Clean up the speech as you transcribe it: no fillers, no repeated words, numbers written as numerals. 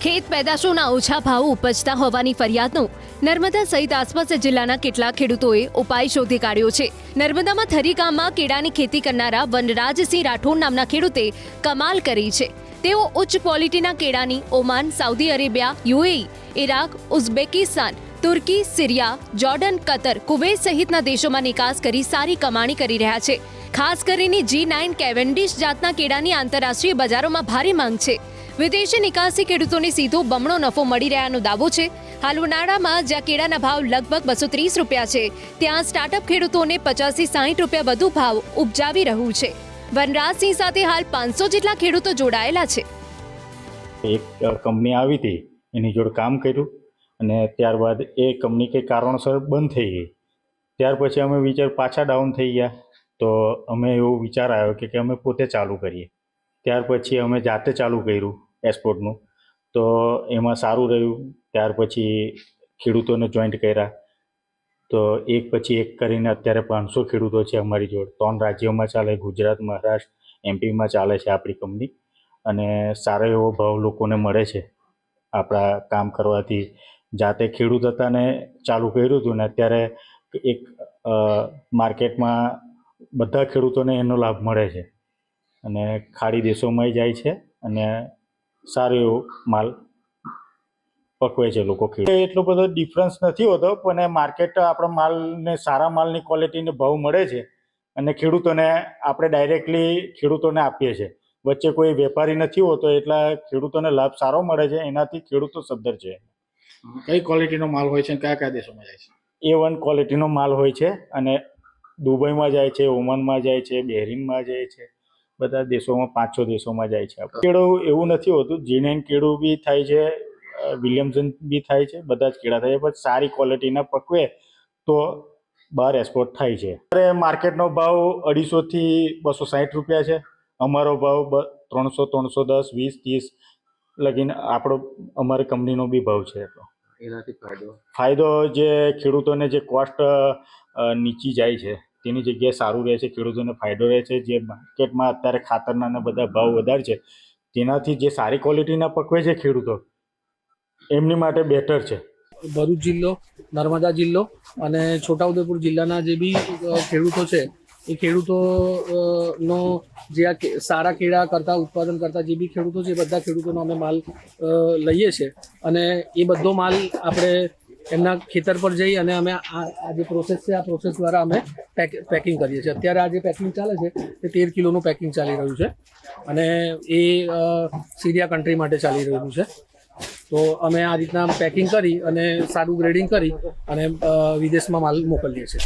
ખેત પેદાશોના ઓછા ભાવ ઉપજતા હોવાની ફરિયાદનો નર્મદા સહિત આસપાસ જિલ્લાના કેટલાક ખેડૂતોએ ઉપાય શોધી કાઢ્યો છે। નર્મદામાં થરી ગામમાં કેળાની ખેતી કરનારા વનરાજસિંહ રાઠોડ નામના ખેડૂતે કમાલ કરી છે। તેઓ ઉચ્ચ ક્વોલિટીના કેળાની Oman, Saudi Arabia, UAE, Iraq, Uzbekistan, Turkey, Syria, Jordan, Qatar, Kuwait સહિતના દેશોમાં નિકાસ કરી સારી કમાણી કરી રહ્યા છે। ખાસ કરીને G9 કેવેન્ડિશ જાતના કેળાની આંતરરાષ્ટ્રીય બજારોમાં ભારે માંગ છે। વિદેશી નિકાસથી ખેડૂતોને સીધો બમણો નફો મળી રહ્યાનો દાવો છે। હાલ ઉનાળામાં જ્યાં કેળાના ભાવ લગભગ 230 રૂપિયા છે, ત્યાં સ્ટાર્ટઅપ ખેડૂતોને 50 થી 60 રૂપિયા વધુ ભાવ ઉપજાવી રહ્યું છે। વનરાજસિંહ સાથે હાલ 500 જેટલા ખેડૂતો જોડાયેલા છે। એક કંપની આવી હતી, એની જોડે કામ કર્યું અને ત્યારબાદ એ કંપની કંઈ કારણોસર બંધ થઈ ગઈ। ત્યાર પછી અમે પાછા ડાઉન થઈ ગયા, તો અમે એવો વિચાર આવ્યો કે અમે પોતે ચાલુ કરીએ। ત્યાર પછી અમે જાતે ચાલુ કર્યું એક્સપોર્ટનું, તો એમાં સારું રહ્યું। ત્યાર પછી ખેડૂતોને જોઈન્ટ કર્યા, તો એક પછી એક કરીને અત્યારે 500 ખેડૂતો છે અમારી જોડે। 3 રાજ્યોમાં ચાલે, ગુજરાત, મહારાષ્ટ્ર, એમપીમાં ચાલે છે આપણી કંપની, અને સારો એવો ભાવ લોકોને મળે છે આપણા કામ કરવાથી। જાતે ખેડૂત હતા ને ચાલુ કર્યું હતું ને અત્યારે એક માર્કેટમાં બધા ખેડૂતોને એનો લાભ મળે છે અને ખાડી દેશોમાં જાય છે અને સારો એવો માલ પકવે છે લોકો। એટલો બધો ડિફરન્સ નથી હોતો, પણ માર્કેટ આપણા માલને સારા માલની ક્વોલિટીને ભાવ મળે છે અને ખેડૂતોને આપણે ડાયરેક્ટલી ખેડૂતોને આપીએ છીએ। વચ્ચે કોઈ વેપારી નથી હોતો, એટલે ખેડૂતોને લાભ સારો મળે છે, એનાથી ખેડૂતો સદ્ધર છે। કઈ ક્વોલિટીનો માલ હોય છે, કયા કયા દેશોમાં જાય છે? A1 ક્વોલિટીનો માલ હોય છે અને દુબઈમાં જાય છે, ઓમાનમાં જાય છે, બહેરીનમાં જાય છે, બધા દેશોમાં 5-6 દેશોમાં જાય છે। કેળું એવું નથી હોતું, G9 કેળું બી થાય છે, વિલિયમસન બી થાય છે, બધા જ કેળા થાય છે, પણ સારી ક્વોલિટીના પકવે તો બહાર એક્સપોર્ટ થાય છે। અત્યારે માર્કેટનો ભાવ 250 થી 260 રૂપિયા છે। અમારો ભાવ 300, 310, 20, 30 લગીને અમારી કંપનીનો બી ભાવ છે। તો એનાથી ફાયદો જે ખેડૂતોને જે કોસ્ટ નીચી જાય છે તેની જગ્યાએ સારું રહે છે, ખેડૂતોને ફાયદો રહે છે। જે માર્કેટમાં અત્યારે ખાતરના બધા ભાવ વધારે છે, તેનાથી જે સારી ક્વોલિટીના પકવે છે ખેડૂતો, એમની માટે બેટર છે। ભરૂચ જિલ્લો, નર્મદા જિલ્લો અને છોટાઉદેપુર જિલ્લાના જે બી ખેડૂતો છે, એ ખેડૂતોનો જે આ સારા કેળા કરતા ઉત્પાદન કરતા જે બી ખેડૂતો છે, એ બધા ખેડૂતોનો અમે માલ લઈએ છીએ અને એ બધો માલ આપણે એમના ખેતર પર જઈ અને અમે આ જે પ્રોસેસ છે, આ પ્રોસેસ દ્વારા અમે પેકિંગ કરીએ છીએ। અત્યારે આ જે પેકિંગ ચાલે છે એ 13 કિલોનું પેકિંગ ચાલી રહ્યું છે અને એ સિરિયા કન્ટ્રી માટે ચાલી રહ્યું છે। તો અમે આ રીતના પેકિંગ કરી અને સારું ગ્રેડિંગ કરી અને વિદેશમાં માલ મોકલીએ છીએ।